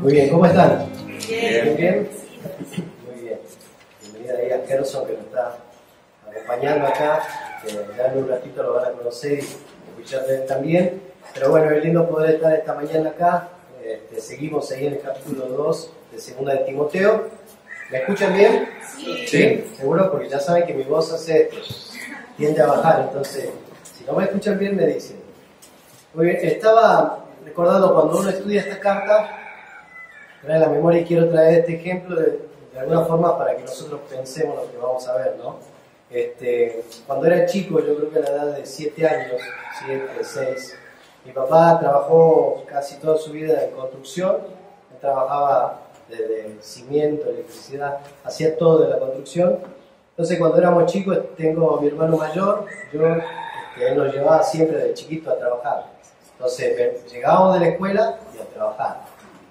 Muy bien, ¿cómo están? Bien. ¿Muy bien? Muy bien. Bienvenida ahí a Gerson, que nos está acompañando acá. Ya en un ratito lo van a conocer y escuchar de él también. Pero bueno, es lindo poder estar esta mañana acá. Seguimos ahí en el capítulo 2 de Segunda de Timoteo. ¿Me escuchan bien? Sí. ¿Seguro? Porque ya saben que mi voz tiende a bajar. Entonces, si no me escuchan bien, me dicen. Muy bien, estaba recordando cuando uno estudia esta carta, trae la memoria y quiero traer este ejemplo de alguna forma para que nosotros pensemos lo que vamos a ver, ¿no? Cuando era chico, yo creo que a la edad de 7 años, 7, 6, mi papá trabajó casi toda su vida en construcción. Él trabajaba desde cimiento, electricidad, hacía todo de la construcción. Entonces, cuando éramos chicos, tengo a mi hermano mayor, él nos llevaba siempre de chiquito a trabajar. Entonces, llegábamos de la escuela y a trabajar,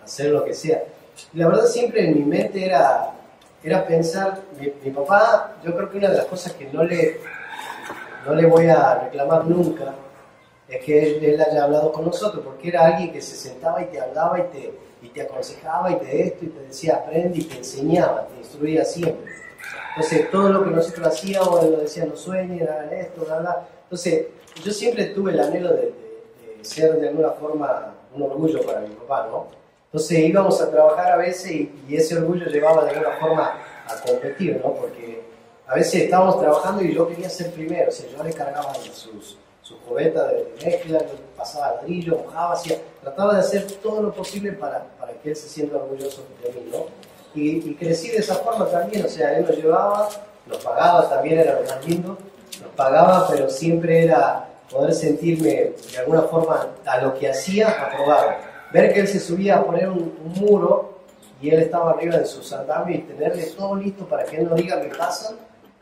a hacer lo que sea. Y la verdad, siempre en mi mente era pensar, mi papá, yo creo que una de las cosas que no le voy a reclamar nunca es que él haya hablado con nosotros, porque era alguien que se sentaba y te hablaba y te aconsejaba y te decía aprende y te enseñaba, te instruía siempre. Entonces, todo lo que nosotros hacíamos, él nos decía no sueñen, hagan esto, bla, bla. Entonces, yo siempre tuve el anhelo de ser de alguna forma un orgullo para mi papá, ¿no? Entonces íbamos a trabajar a veces y ese orgullo llevaba de alguna forma a competir, ¿no? Porque a veces estábamos trabajando y yo quería ser primero, o sea, yo le cargaba sus cubetas de mezcla, yo pasaba ladrillo, mojaba, trataba de hacer todo lo posible para que él se sienta orgulloso de mí, ¿no? Y crecí de esa forma también, o sea, él nos llevaba, nos pagaba, también era lo más lindo, nos pagaba, pero siempre era poder sentirme de alguna forma a lo que hacía aprobado. Ver que él se subía a poner un muro y él estaba arriba de sus andamios y tenerle todo listo para que él no diga me pasa.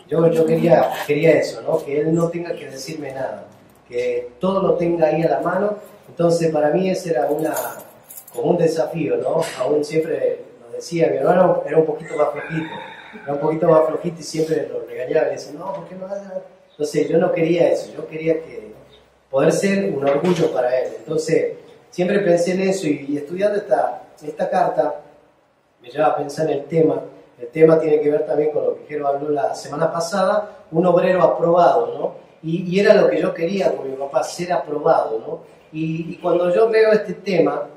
Yo quería eso, ¿no? Que él no tenga que decirme nada, que todo lo tenga ahí a la mano. Entonces para mí ese era como un desafío, ¿no? Aún siempre nos decía, mi hermano era un poquito más flojito y siempre lo regañaba y decía, no, ¿por qué no haces? Entonces yo no quería eso, yo quería poder ser un orgullo para él. Entonces siempre pensé en eso y estudiando esta carta me lleva a pensar en el tema. El tema tiene que ver también con lo que Jero habló la semana pasada, un obrero aprobado, ¿no? Y era lo que yo quería con mi papá, ser aprobado, ¿no? Y cuando yo veo este tema,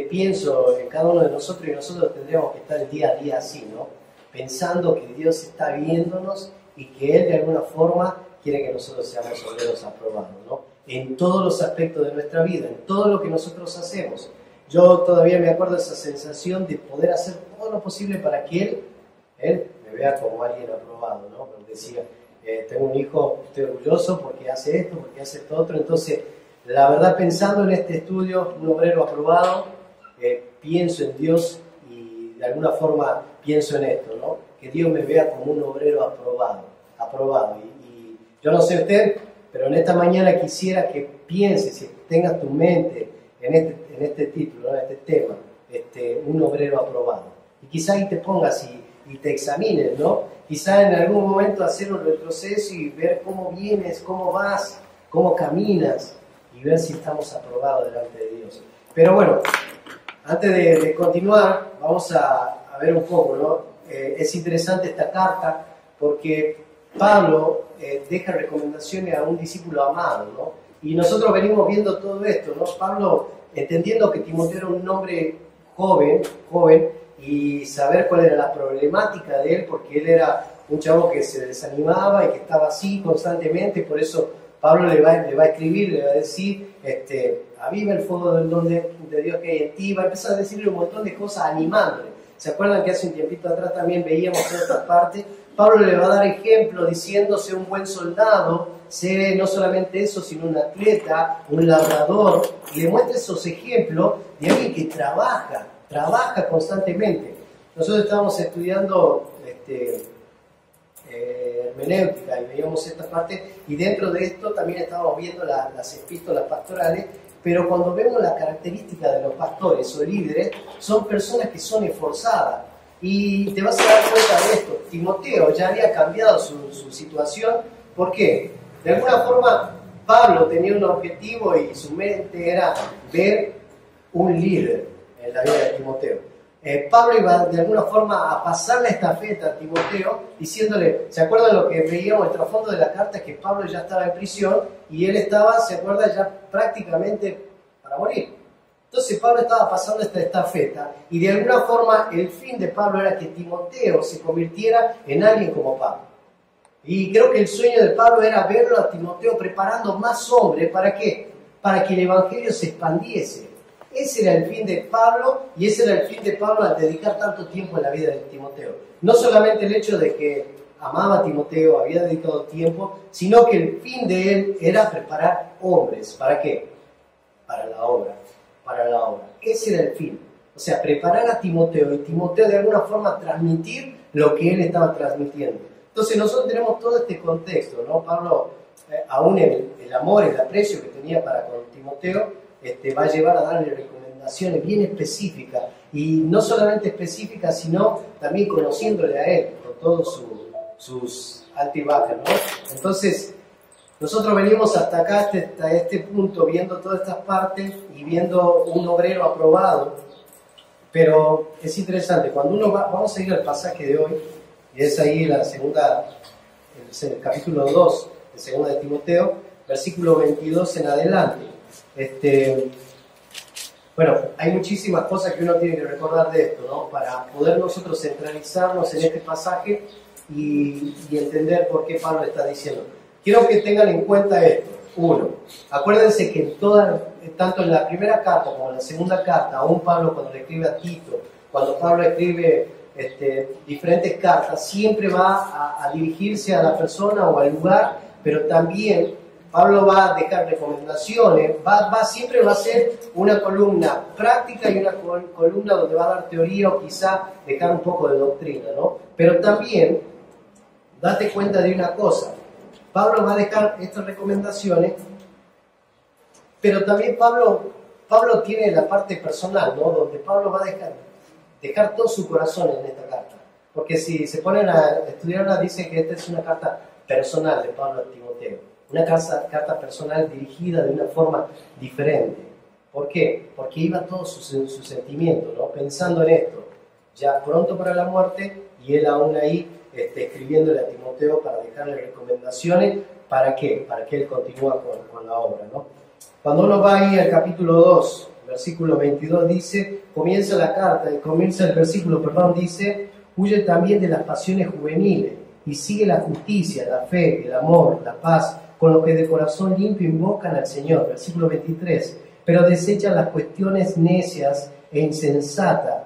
pienso en cada uno de nosotros y nosotros tendríamos que estar el día a día así, ¿no? Pensando que Dios está viéndonos y que Él de alguna forma quiere que nosotros seamos obreros aprobados, ¿no? En todos los aspectos de nuestra vida, en todo lo que nosotros hacemos. Yo todavía me acuerdo de esa sensación de poder hacer todo lo posible para que Él me vea como alguien aprobado, ¿no? Porque decía, tengo un hijo, estoy orgulloso porque hace esto, porque hace esto otro. Entonces, la verdad, pensando en este estudio, un obrero aprobado, pienso en Dios y de alguna forma pienso en esto, ¿no? Que Dios me vea como un obrero aprobado. Y yo no sé usted, pero en esta mañana quisiera que pienses, si tengas tu mente en este título, ¿no? En este tema, un obrero aprobado. Y quizá ahí te pongas y te examines, ¿no? Quizá en algún momento hacer un retroceso y ver cómo vienes, cómo vas, cómo caminas y ver si estamos aprobados delante de Dios. Pero bueno, antes de continuar, vamos a ver un poco, ¿no? Es interesante esta carta porque Pablo deja recomendaciones a un discípulo amado, ¿no? Y nosotros venimos viendo todo esto, ¿no? Pablo, entendiendo que Timoteo era un hombre joven, y saber cuál era la problemática de él, porque él era un chavo que se desanimaba y que estaba así constantemente, por eso Pablo le va a escribir, le va a decir, aviva el fuego del don de Dios que hay en ti, va a empezar a decirle un montón de cosas animándole. ¿Se acuerdan que hace un tiempito atrás también veíamos en otra parte? Pablo le va a dar ejemplo diciendo, sé un buen soldado, sé no solamente eso, sino un atleta, un labrador, y le muestra esos ejemplos de alguien que trabaja constantemente. Nosotros estábamos estudiando hermenéutica y veíamos esta parte, y dentro de esto también estábamos viendo las epístolas pastorales, pero cuando vemos la característica de los pastores o líderes, son personas que son esforzadas. Y te vas a dar cuenta de esto. Timoteo ya había cambiado su situación. ¿Por qué? De alguna forma, Pablo tenía un objetivo y su mente era ver un líder en la vida de Timoteo. Pablo iba de alguna forma a pasar la estafeta a Timoteo, diciéndole, ¿se acuerdan lo que veíamos? El trasfondo de la carta es que Pablo ya estaba en prisión y él estaba, ¿se acuerdan? Ya prácticamente para morir. Entonces Pablo estaba pasando esta estafeta y de alguna forma el fin de Pablo era que Timoteo se convirtiera en alguien como Pablo. Y creo que el sueño de Pablo era verlo a Timoteo preparando más hombres, ¿para qué? Para que el evangelio se expandiese. Ese era el fin de Pablo y ese era el fin de Pablo al dedicar tanto tiempo en la vida de Timoteo. No solamente el hecho de que amaba a Timoteo, había dedicado tiempo, sino que el fin de él era preparar hombres. ¿Para qué? Para la obra. Para la obra. Ese era el fin. O sea, preparar a Timoteo y Timoteo de alguna forma transmitir lo que él estaba transmitiendo. Entonces nosotros tenemos todo este contexto, ¿no? Pablo, aún el amor, el aprecio que tenía para con Timoteo, va a llevar a darle recomendaciones bien específicas, y no solamente específicas, sino también conociéndole a él, con todos sus altas y bajas, ¿no? Entonces, nosotros venimos hasta acá, hasta este punto, viendo todas estas partes y viendo un obrero aprobado, pero es interesante, cuando uno va, vamos a ir al pasaje de hoy, y es ahí la segunda, el capítulo 2 de segunda de Timoteo, versículo 22 en adelante. Bueno, hay muchísimas cosas que uno tiene que recordar de esto, ¿no? Para poder nosotros centralizarnos en este pasaje y entender por qué Pablo está diciendo. Quiero que tengan en cuenta esto. Uno, acuérdense que tanto en la primera carta como en la segunda carta, aún Pablo cuando le escribe a Tito, cuando Pablo escribe diferentes cartas, siempre va a dirigirse a la persona o al lugar, pero también Pablo va a dejar recomendaciones, siempre va a ser una columna práctica y una columna donde va a dar teoría o quizá dejar un poco de doctrina, ¿no? Pero también, date cuenta de una cosa, Pablo va a dejar estas recomendaciones, pero también Pablo tiene la parte personal, ¿no? Donde Pablo va a dejar todo su corazón en esta carta. Porque si se ponen a estudiarla, dice que esta es una carta personal de Pablo a Timoteo. Una carta personal dirigida de una forma diferente. ¿Por qué? Porque iba todo su sentimiento, ¿no? Pensando en esto, ya pronto para la muerte, y él aún ahí escribiéndole a Timoteo para dejarle recomendaciones. ¿Para qué? Para que él continúe con la obra, ¿no? Cuando uno va ahí al capítulo 2, versículo 22, comienza el versículo, dice, huye también de las pasiones juveniles y sigue la justicia, la fe, el amor, la paz, con los que de corazón limpio invocan al Señor. Versículo 23, pero desechan las cuestiones necias e insensatas,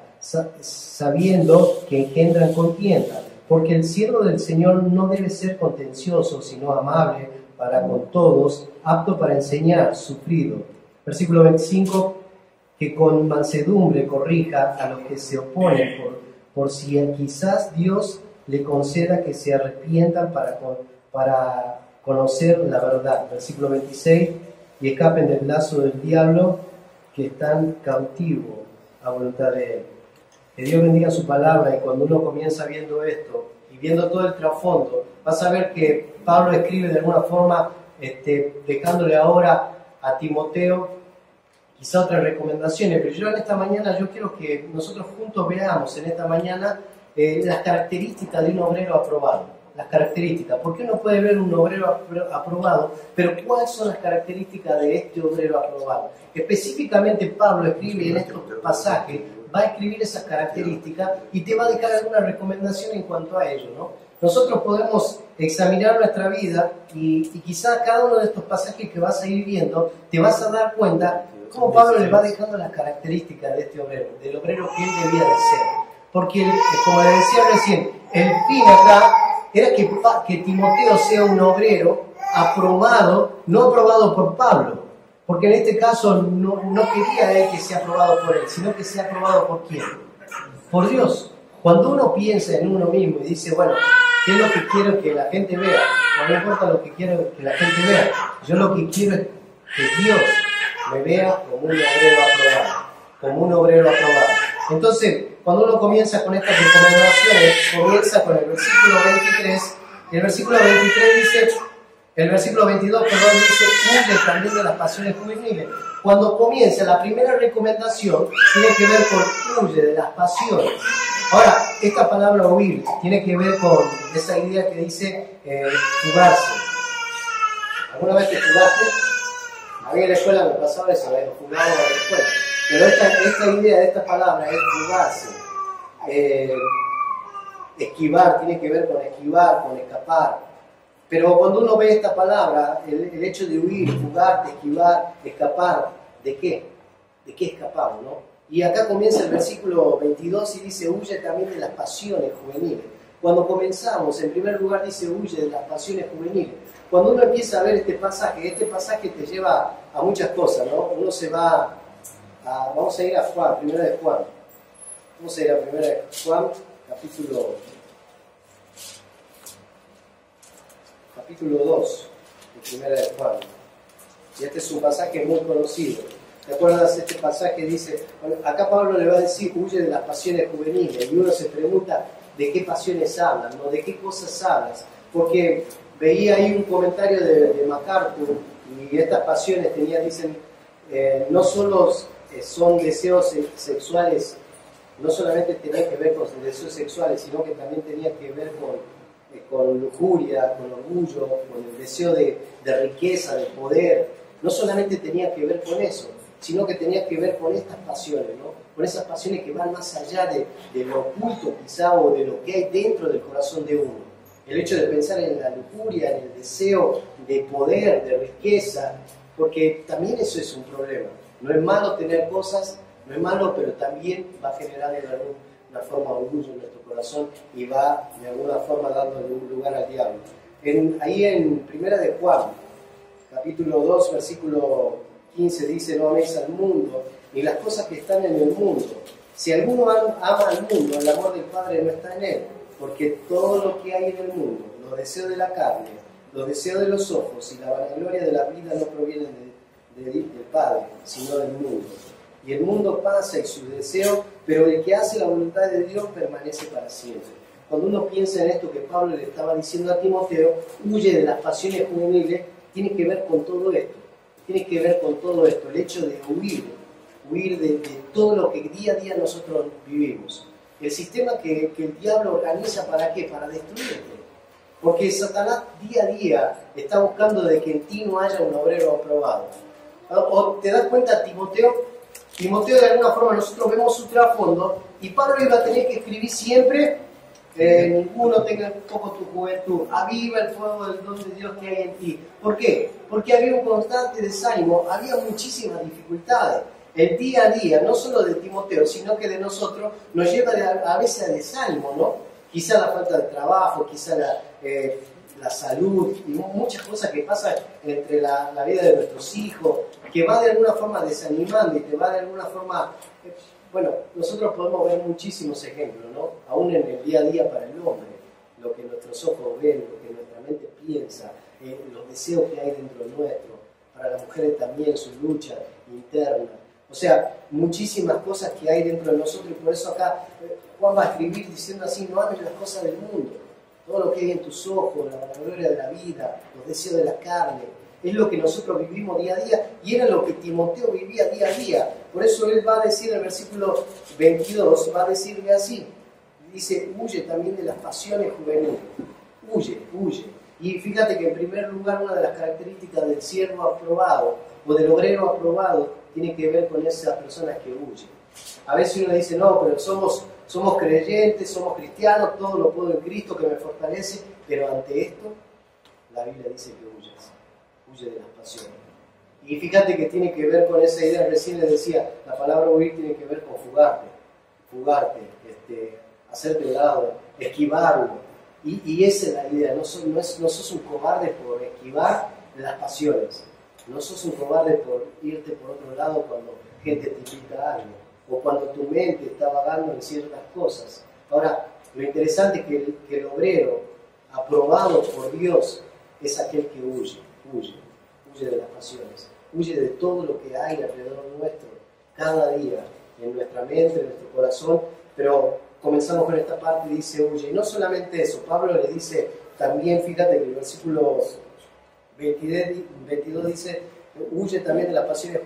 sabiendo que engendran contienda, porque el siervo del Señor no debe ser contencioso, sino amable para con todos, apto para enseñar, sufrido. Versículo 25, que con mansedumbre corrija a los que se oponen, por si quizás Dios le conceda que se arrepientan para conocer la verdad. Versículo 26, y escapen del lazo del diablo, que están cautivos a voluntad de él. Que Dios bendiga su palabra, y cuando uno comienza viendo esto y viendo todo el trasfondo, vas a ver que Pablo escribe de alguna forma dejándole ahora a Timoteo quizá otras recomendaciones, pero yo en esta mañana quiero que nosotros juntos veamos en esta mañana las características de un obrero aprobado. Las características, porque uno puede ver un obrero aprobado, pero ¿cuáles son las características de este obrero aprobado? Específicamente Pablo escribe en estos pasajes, va a escribir esas características y te va a dejar alguna recomendación en cuanto a ello, ¿no? Nosotros podemos examinar nuestra vida y quizá cada uno de estos pasajes que vas a ir viendo, te vas a dar cuenta cómo Pablo le va dejando las características de este obrero, del obrero que él debía de ser. Porque, como le decía recién, el fin acá era que Timoteo sea un obrero aprobado, no aprobado por Pablo, porque en este caso no quería él que sea aprobado por él, sino que sea aprobado por ¿quién? Por Dios. Cuando uno piensa en uno mismo y dice, bueno, ¿qué es lo que quiero que la gente vea? No me importa lo que quiero que la gente vea, yo lo que quiero es que Dios me vea como un obrero aprobado, como un obrero aprobado. Entonces, cuando uno comienza con estas recomendaciones, comienza con el versículo 23, y el versículo 23 dice, El versículo 22, perdón, dice, huye también de las pasiones juveniles. Cuando comienza la primera recomendación, tiene que ver con huye de las pasiones. Ahora, esta palabra huir tiene que ver con esa idea que dice fugarse. ¿Alguna vez te fugaste? A mí en la escuela me pasaba eso, jugábamos en la escuela. Pero esta idea de esta palabra es fugarse. Esquivar, tiene que ver con esquivar, con escapar. Pero cuando uno ve esta palabra, el hecho de huir, fugarte, esquivar, escapar, ¿de qué? ¿De qué escapamos, no? Y acá comienza el versículo 22 y dice, huye también de las pasiones juveniles. Cuando comenzamos, en primer lugar dice, huye de las pasiones juveniles. Cuando uno empieza a ver este pasaje te lleva a muchas cosas, ¿no? Uno se va a, vamos a ir a Juan, primera de Juan. Vamos a ir a primera de Juan, capítulo 2, de primera de Juan. Y este es un pasaje muy conocido. ¿Te acuerdas? Este pasaje dice, bueno, acá Pablo le va a decir, huye de las pasiones juveniles. Y uno se pregunta, ¿de qué pasiones hablan? ¿No? ¿De qué cosas hablas? Porque veía ahí un comentario de MacArthur, y estas pasiones dicen, no solo son deseos sexuales, no solamente tenían que ver con deseos sexuales, sino que también tenían que ver con lujuria, con orgullo, con el deseo de riqueza, de poder. No solamente tenía que ver con eso, sino que tenía que ver con estas pasiones, ¿no? Con esas pasiones que van más allá de lo oculto quizá, o de lo que hay dentro del corazón de uno. El hecho de pensar en la lujuria, en el deseo de poder, de riqueza, porque también eso es un problema. No es malo tener cosas, no es malo, pero también va a generar de alguna forma orgullo en nuestro corazón y va de alguna forma dando lugar al diablo. Ahí en primera de Juan, capítulo 2, versículo 15 dice, no améis al mundo ni las cosas que están en el mundo. Si alguno ama al mundo, el amor del Padre no está en él, porque todo lo que hay en el mundo, los deseos de la carne, los deseos de los ojos y la vanagloria de la vida no provienen del Padre, sino del mundo. Y el mundo pasa y sus deseos, pero el que hace la voluntad de Dios permanece para siempre. Cuando uno piensa en esto que Pablo le estaba diciendo a Timoteo, huye de las pasiones juveniles, tiene que ver con todo esto. Tiene que ver con todo esto, el hecho de huir de todo lo que día a día nosotros vivimos. El sistema que el diablo organiza, ¿para qué? Para destruirte. Porque Satanás día a día está buscando de que en ti no haya un obrero aprobado. O te das cuenta, Timoteo de alguna forma nosotros vemos su trasfondo, y Pablo iba a tener que escribir siempre, ninguno tenga poco tu juventud, aviva el fuego del don de Dios que hay en ti. ¿Por qué? Porque había un constante desánimo, había muchísimas dificultades. El día a día, no solo de Timoteo, sino que de nosotros, nos lleva a veces a desánimo, ¿no? Quizá la falta de trabajo, quizá la salud y muchas cosas que pasan entre la vida de nuestros hijos, que va de alguna forma desanimando y te va de alguna forma... Bueno, nosotros podemos ver muchísimos ejemplos, ¿no? Aún en el día a día para el hombre, lo que nuestros ojos ven, lo que nuestra mente piensa, los deseos que hay dentro nuestro, para las mujeres también su lucha interna. O sea, muchísimas cosas que hay dentro de nosotros, y por eso acá Juan va a escribir diciendo así, no ames las cosas del mundo, todo lo que hay en tus ojos, la gloria de la vida, los deseos de la carne, es lo que nosotros vivimos día a día, y era lo que Timoteo vivía día a día. Por eso él va a decir en el versículo 22, va a decirle así, dice, huye también de las pasiones juveniles, huye. Y fíjate que en primer lugar una de las características del siervo aprobado o del obrero aprobado tiene que ver con esas personas que huyen. A veces uno dice, no, pero somos creyentes, somos cristianos, todo lo puedo en Cristo que me fortalece, pero ante esto la Biblia dice que huye de las pasiones. Y fíjate que tiene que ver con esa idea, recién les decía, la palabra huir tiene que ver con fugarte, hacerte de lado, esquivarlo. Y esa es la idea, no sos un cobarde por esquivar las pasiones, no sos un cobarde por irte por otro lado cuando gente te invita a algo, o cuando tu mente está vagando en ciertas cosas. Ahora, lo interesante es que el obrero, aprobado por Dios, es aquel que huye de las pasiones, huye de todo lo que hay alrededor nuestro, cada día, en nuestra mente, en nuestro corazón. Pero comenzamos con esta parte y dice huye. Y no solamente eso, Pablo le dice también, fíjate que el versículo 22 dice, huye también de las pasiones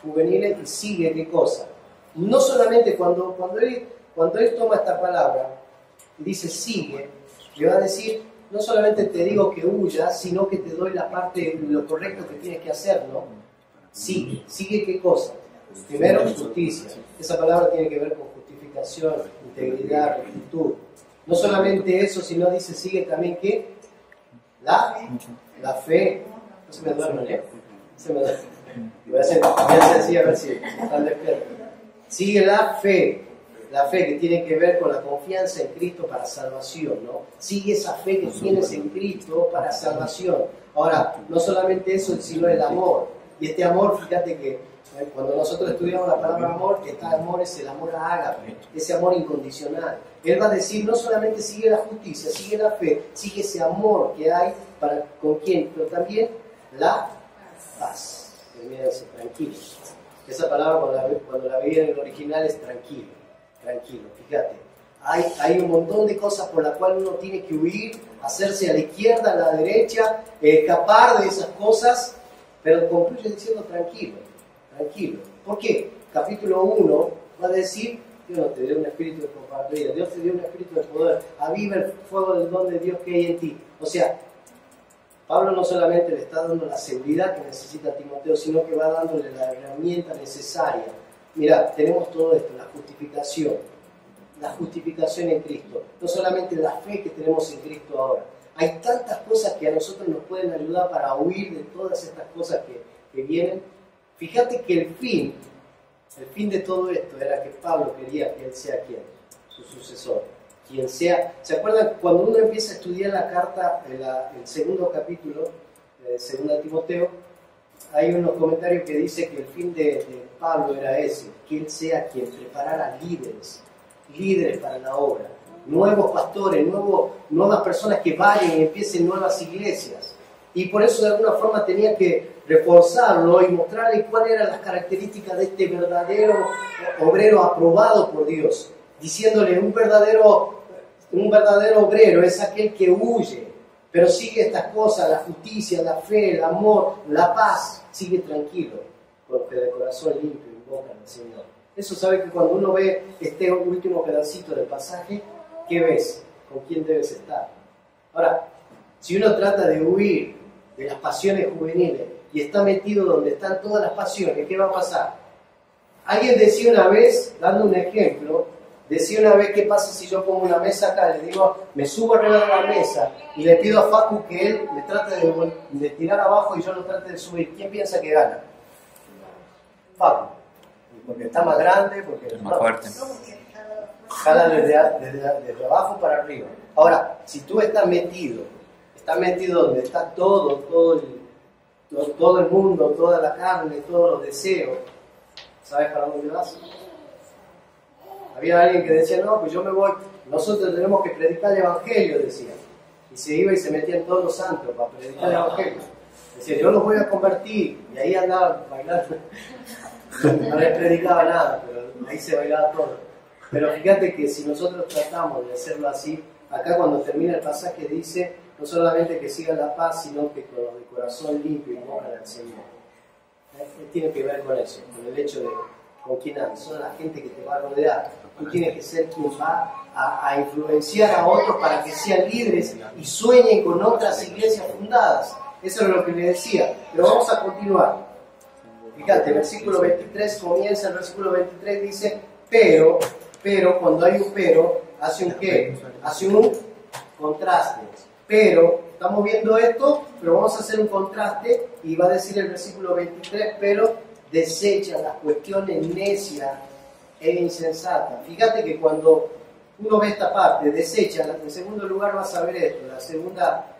juveniles y sigue ¿qué cosa? No solamente cuando él toma esta palabra y dice sigue, le va a decir, no solamente te digo que huyas, sino que te doy la parte, lo correcto que tienes que hacer, ¿no? Sigue ¿qué cosa? Primero, justicia. Esa palabra tiene que ver con justificación, integridad, rectitud. No solamente eso, sino dice, sigue también ¿qué? La fe. No se me duermen, ¿eh? Se me duermen. Voy a hacer así a ver si están despiertos. Sigue la fe que tiene que ver con la confianza en Cristo para salvación, ¿no? Sigue esa fe que tienes en Cristo para salvación. Ahora, no solamente eso, sino el amor. Y este amor, fíjate que cuando nosotros estudiamos la palabra amor, este amor es el amor ágape, ese amor incondicional. Él va a decir, no solamente sigue la justicia, sigue la fe, sigue ese amor que hay para con quién, pero también la paz. Termínense, tranquilo. Esa palabra cuando la veía en el original es tranquilo, fíjate. Hay un montón de cosas por las cuales uno tiene que huir, hacerse a la izquierda, a la derecha, escapar de esas cosas, pero concluye diciendo tranquilo. ¿Por qué? Capítulo 1 va a decir, Dios no te dio un espíritu de cobardía, Dios te dio un espíritu de poder, aviva el fuego del don de Dios que hay en ti. O sea, Pablo no solamente le está dando la seguridad que necesita Timoteo, sino que va dándole la herramienta necesaria. Mira, tenemos todo esto, la justificación en Cristo, no solamente la fe que tenemos en Cristo ahora. Hay tantas cosas que a nosotros nos pueden ayudar para huir de todas estas cosas que vienen. Fíjate que el fin de todo esto era que Pablo quería que él sea quien, su sucesor, quien sea. ¿Se acuerdan? Cuando uno empieza a estudiar la carta, el segundo capítulo, segunda de Timoteo, hay unos comentarios que dice que el fin de Pablo era ese, que él sea quien preparara líderes para la obra, nuevos pastores, nuevas personas que vayan y empiecen nuevas iglesias. Y por eso de alguna forma tenía que reforzarlo y mostrarle cuáles eran las características de este verdadero obrero aprobado por Dios, diciéndole un verdadero obrero es aquel que huye, pero sigue estas cosas, la justicia, la fe, el amor, la paz, sigue tranquilo, porque de corazón limpio invocan al Señor. Eso sabe que cuando uno ve este último pedacito del pasaje, ¿qué ves? ¿Con quién debes estar? Ahora, si uno trata de huir de las pasiones juveniles y está metido donde están todas las pasiones, ¿qué va a pasar? Alguien decía una vez, dando un ejemplo, ¿qué pasa si yo pongo una mesa acá? Le digo, me subo arriba de la mesa y le pido a Facu que él me trate de tirar abajo y yo lo trate de subir. ¿Quién piensa que gana? Facu. Porque está más grande, porque es más fuerte. Jala desde abajo para arriba. Ahora, si tú estás metido donde está todo el mundo, toda la carne, todos los deseos, ¿sabes para dónde vas? Había alguien que decía, no, pues yo me voy, nosotros tenemos que predicar el Evangelio, decía. Y se iba y se metía en todos los santos para predicar el Evangelio. Decía, yo los voy a convertir. Y ahí andaba bailando. No les predicaba nada, pero ahí se bailaba todo. Pero fíjate que si nosotros tratamos de hacerlo así, acá cuando termina el pasaje dice, no solamente que sigan la paz, sino que con el corazón limpio invocan al Señor. Tiene que ver con eso, con el hecho de con quién andas, son la gente que te va a rodear. Tú tienes que ser quien va a influenciar a otros para que sean líderes y sueñen con otras iglesias fundadas. Eso es lo que le decía. Pero vamos a continuar. Fíjate, el versículo 23 comienza, el versículo 23 dice, pero, cuando hay un pero, hace un qué? Hace un contraste. Pero, estamos viendo esto, pero vamos a hacer un contraste y va a decir el versículo 23, pero desecha las cuestiones necias e insensatas. Fíjate que cuando uno ve esta parte, desecha, en segundo lugar vas a ver esto, la segunda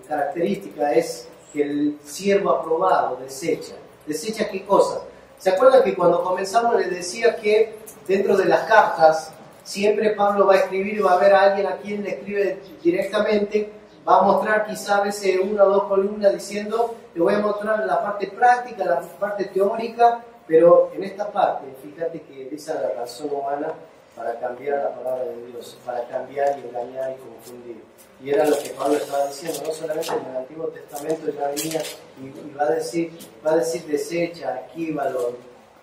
característica es que el siervo aprobado desecha. ¿Desecha qué cosas? ¿Se acuerdan que cuando comenzamos les decía que dentro de las cartas siempre Pablo va a escribir y va a haber a alguien a quien le escribe directamente, va a mostrar quizá a veces una o dos columnas diciendo, te voy a mostrar la parte práctica, la parte teórica, pero en esta parte, fíjate que esa es la razón humana, para cambiar la palabra de Dios, para cambiar y engañar y confundir. Y era lo que Pablo estaba diciendo, no solamente en el Antiguo Testamento ya venía y va a decir desecha, esquívalo,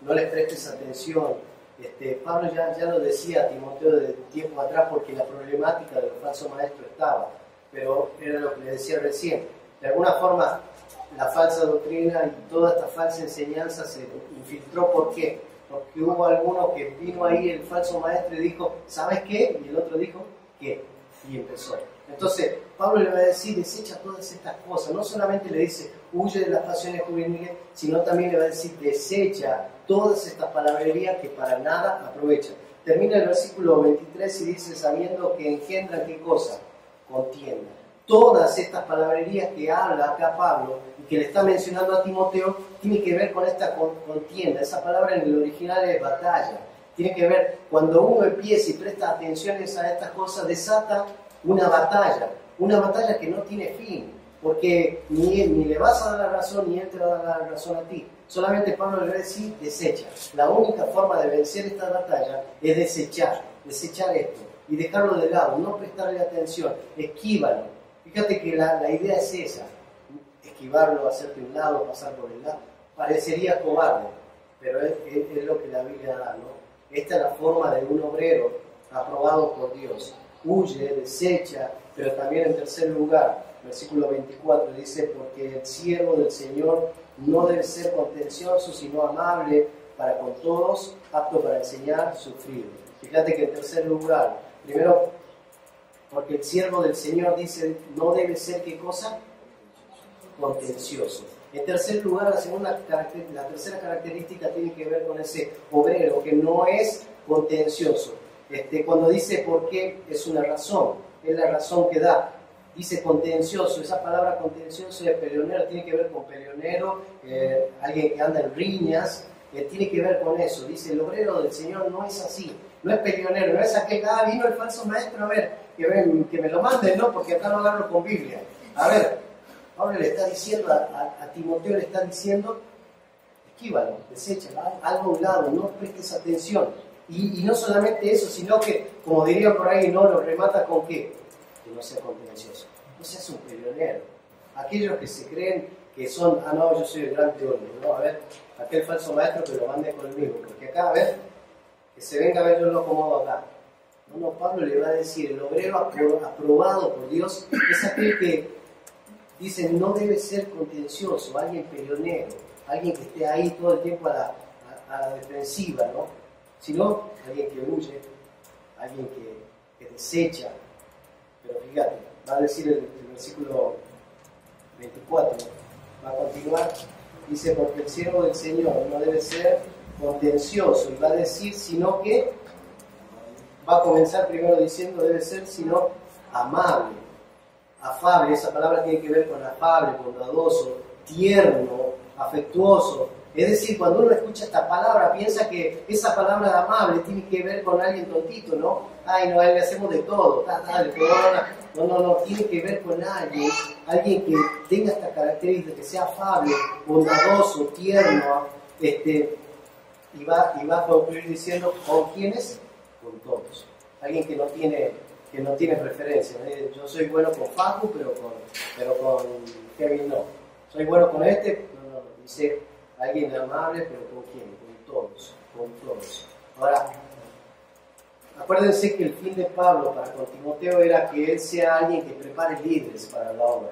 no le prestes atención. Pablo ya lo decía a Timoteo de tiempo atrás porque la problemática del falso maestro estaba, pero era lo que le decía recién. De alguna forma, la falsa doctrina y toda esta falsa enseñanza se infiltró. ¿Por qué? Porque hubo alguno que vino ahí, el falso maestro, y dijo, ¿sabes qué? Y el otro dijo, ¿qué? Y empezó. Entonces, Pablo le va a decir, desecha todas estas cosas. No solamente le dice, huye de las pasiones juveniles, sino también le va a decir, desecha todas estas palabrerías que para nada aprovechan. Termina el versículo 23 y dice, sabiendo que engendran, ¿qué cosa? Contienda. Todas estas palabrerías que habla acá Pablo y que le está mencionando a Timoteo, tiene que ver con esta contienda. Esa palabra en el original es batalla. Tiene que ver, cuando uno empieza y presta atención a estas cosas, desata una batalla que no tiene fin, porque ni le vas a dar la razón, ni él te va a dar la razón a ti. Solamente Pablo le va a decir, desecha. La única forma de vencer esta batalla es desechar esto y dejarlo de lado, no prestarle atención, esquívalo. Fíjate que la idea es esa, esquivarlo, hacerte un lado, pasar por el lado. Parecería cobarde, pero es lo que la Biblia da, ¿no? Esta es la forma de un obrero aprobado por Dios. Huye, desecha, pero también en tercer lugar, versículo 24 dice, porque el siervo del Señor no debe ser contencioso, sino amable para con todos, apto para enseñar, sufrido. Fíjate que en tercer lugar, primero, porque el siervo del Señor dice, no debe ser, ¿qué cosa? Contencioso. En tercer lugar, la tercera característica tiene que ver con ese obrero que no es contencioso. Cuando dice por qué, es una razón, es la razón que da. Dice contencioso, esa palabra contencioso es peleonero, tiene que ver con peleonero, alguien que anda en riñas, tiene que ver con eso. Dice, el obrero del Señor no es así, no es peleonero, no es aquel, vino el falso maestro, a ver, que me lo manden, ¿no? Porque acá no hablo con Biblia. A ver, Pablo le está diciendo a Timoteo, le está diciendo, esquívalo, deséchalo, algo a un lado, no prestes atención. Y no solamente eso, sino que, como diría por ahí, no lo remata con qué, que no sea contencioso, no seas un peleonero. Aquellos que se creen que son, no, yo soy el gran teólogo, ¿no? A ver, aquel falso maestro que lo mande conmigo, porque acá, a ver, que se venga a ver, yo lo acomodo acá. No, Pablo le va a decir, el obrero aprobado por Dios es aquel que dice, no debe ser contencioso, alguien peleonero, alguien que esté ahí todo el tiempo a la defensiva, ¿no? Sino alguien que huye, alguien que desecha. Pero fíjate, va a decir el versículo 24, va a continuar, dice, porque el siervo del Señor no debe ser contencioso, y va a decir, sino que, va a comenzar primero diciendo, debe ser, sino amable, afable. Esa palabra tiene que ver con afable, bondadoso, tierno, afectuoso. Es decir, cuando uno escucha esta palabra, piensa que esa palabra de amable tiene que ver con alguien tontito, ¿no? Ay, no, a él le hacemos de todo, no, tiene que ver con alguien que tenga esta característica, que sea afable, bondadoso, tierno, y va a concluir diciendo, ¿con quiénes? Con todos. Alguien que no tiene preferencia, ¿no? Yo soy bueno con Facu, pero con Kevin no. Soy bueno con no, dice alguien amable, pero ¿con quién? Con todos. Ahora, acuérdense que el fin de Pablo para con Timoteo era que él sea alguien que prepare líderes para la obra.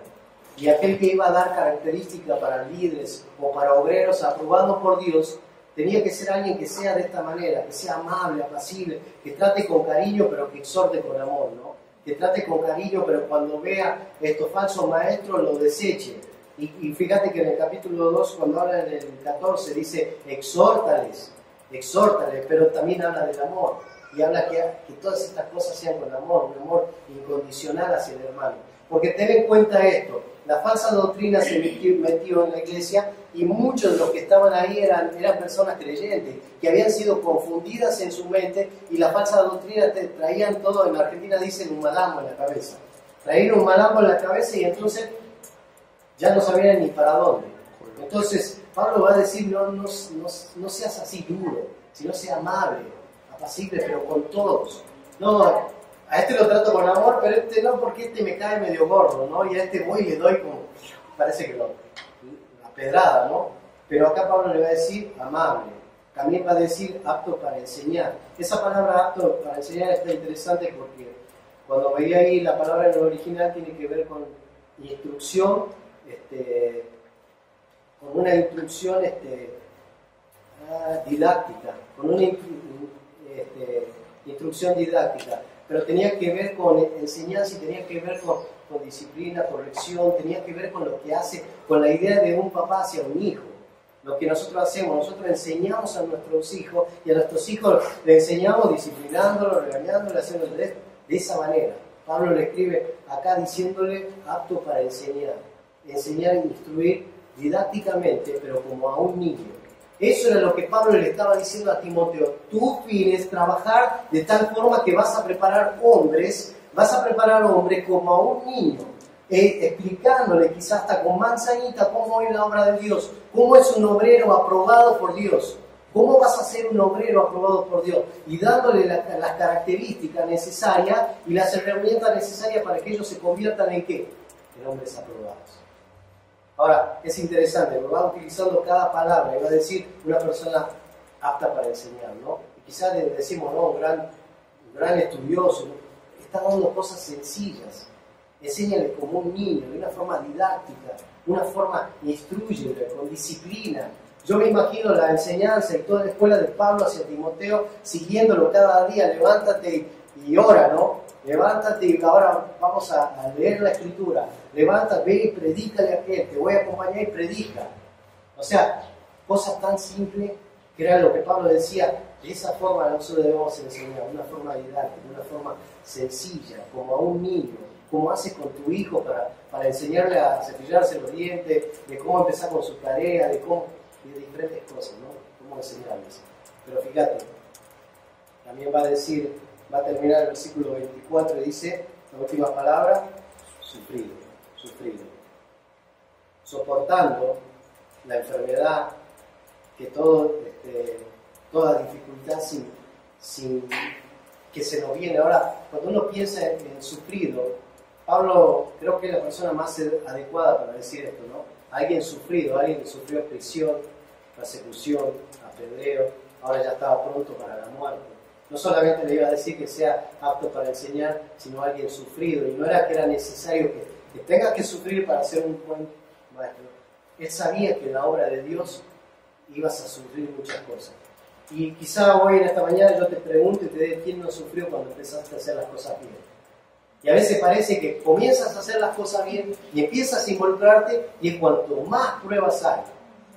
Y aquel que iba a dar características para líderes o para obreros aprobados por Dios, tenía que ser alguien que sea de esta manera, que sea amable, apacible, que trate con cariño, pero que exhorte con amor, ¿no? Que trate con cariño, pero cuando vea estos falsos maestros, lo deseche. Y fíjate que en el capítulo 2, cuando habla en el 14, dice, exhórtales, pero también habla del amor. Y habla que todas estas cosas sean con amor, un amor incondicional hacia el hermano. Porque ten en cuenta esto, la falsa doctrina se metió en la iglesia y muchos de los que estaban ahí eran personas creyentes, que habían sido confundidas en su mente y la falsa doctrina traían todo, en Argentina dicen un malambo en la cabeza. Traían un malambo en la cabeza y entonces ya no sabían ni para dónde. Entonces Pablo va a decir, no seas así duro, sino sea amable, apacible, pero con todos. No, a este lo trato con amor, pero este no, porque este me cae medio gordo, ¿no? Y a este voy y le doy como, parece que la pedrada, ¿no? Pero acá Pablo le va a decir amable, también va a decir apto para enseñar. Esa palabra apto para enseñar está interesante porque cuando veía ahí la palabra en el original tiene que ver con instrucción, con una instrucción didáctica, con una instrucción didáctica, pero tenía que ver con enseñanza y tenía que ver con disciplina, corrección, tenía que ver con lo que hace, con la idea de un papá hacia un hijo. Lo que nosotros hacemos, nosotros enseñamos a nuestros hijos y a nuestros hijos le enseñamos disciplinándolos, regañándolos, haciéndolo de esa manera. Pablo le escribe acá diciéndole apto para enseñar e instruir didácticamente, pero como a un niño. Eso era lo que Pablo le estaba diciendo a Timoteo. Tu fin es trabajar de tal forma que vas a preparar hombres como a un niño, explicándole quizás hasta con manzanita cómo es la obra de Dios, cómo es un obrero aprobado por Dios, cómo vas a ser un obrero aprobado por Dios, y dándole las características necesarias y las herramientas necesarias para que ellos se conviertan en ¿qué? En hombres aprobados. Ahora, es interesante, lo va utilizando cada palabra y va a decir una persona apta para enseñar, ¿no? Y quizás decimos, no, un gran estudioso, ¿no? Está dando cosas sencillas. Enséñale como un niño, de una forma didáctica, una forma, instrúyele con disciplina. Yo me imagino la enseñanza y toda la escuela de Pablo hacia Timoteo, siguiéndolo cada día, levántate y ora, ¿no? Levántate y ahora vamos a leer la Escritura. Levántate, ve y predícale a aquel, te voy a acompañar y predica. O sea, cosas tan simples que era lo que Pablo decía, de esa forma nosotros debemos enseñar, una forma didáctica, una forma sencilla, como a un niño, como haces con tu hijo para enseñarle a cepillarse los dientes, de cómo empezar con su tarea, de diferentes cosas, ¿no? Cómo enseñarles. Pero fíjate, también va a terminar el versículo 24 y dice, la última palabra, sufrido. Soportando la enfermedad, que toda dificultad sin que se nos viene. Ahora, cuando uno piensa en sufrido, Pablo creo que es la persona más adecuada para decir esto, ¿no? Alguien que sufrió prisión, persecución, apedreo, ahora ya estaba pronto para la muerte. No solamente le iba a decir que sea apto para enseñar, sino alguien sufrido. Y no era que era necesario que tenga que sufrir para ser un buen maestro. Él sabía que en la obra de Dios ibas a sufrir muchas cosas. Y quizá hoy en esta mañana yo te pregunto y te digo, ¿quién no sufrió cuando empezaste a hacer las cosas bien? Y a veces parece que comienzas a hacer las cosas bien y empiezas a involucrarte y es cuanto más pruebas hay,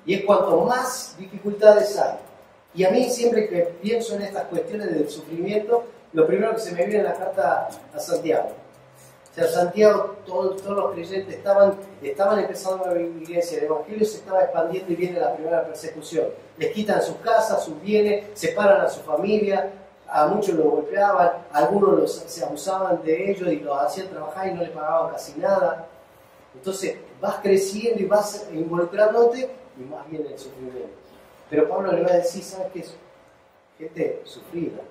y es cuanto más dificultades hay. Y a mí siempre que pienso en estas cuestiones del sufrimiento, lo primero que se me viene es la carta a Santiago. O sea, Santiago, todos los creyentes estaban empezando a vivir iglesia, el evangelio se estaba expandiendo y viene la primera persecución. Les quitan sus casas, sus bienes, separan a su familia, a muchos los golpeaban, algunos se abusaban de ellos y los hacían trabajar y no les pagaban casi nada. Entonces vas creciendo y vas involucrándote y más viene el sufrimiento. Pero Pablo le va a decir, ¿sabes qué es? Gente sufrida,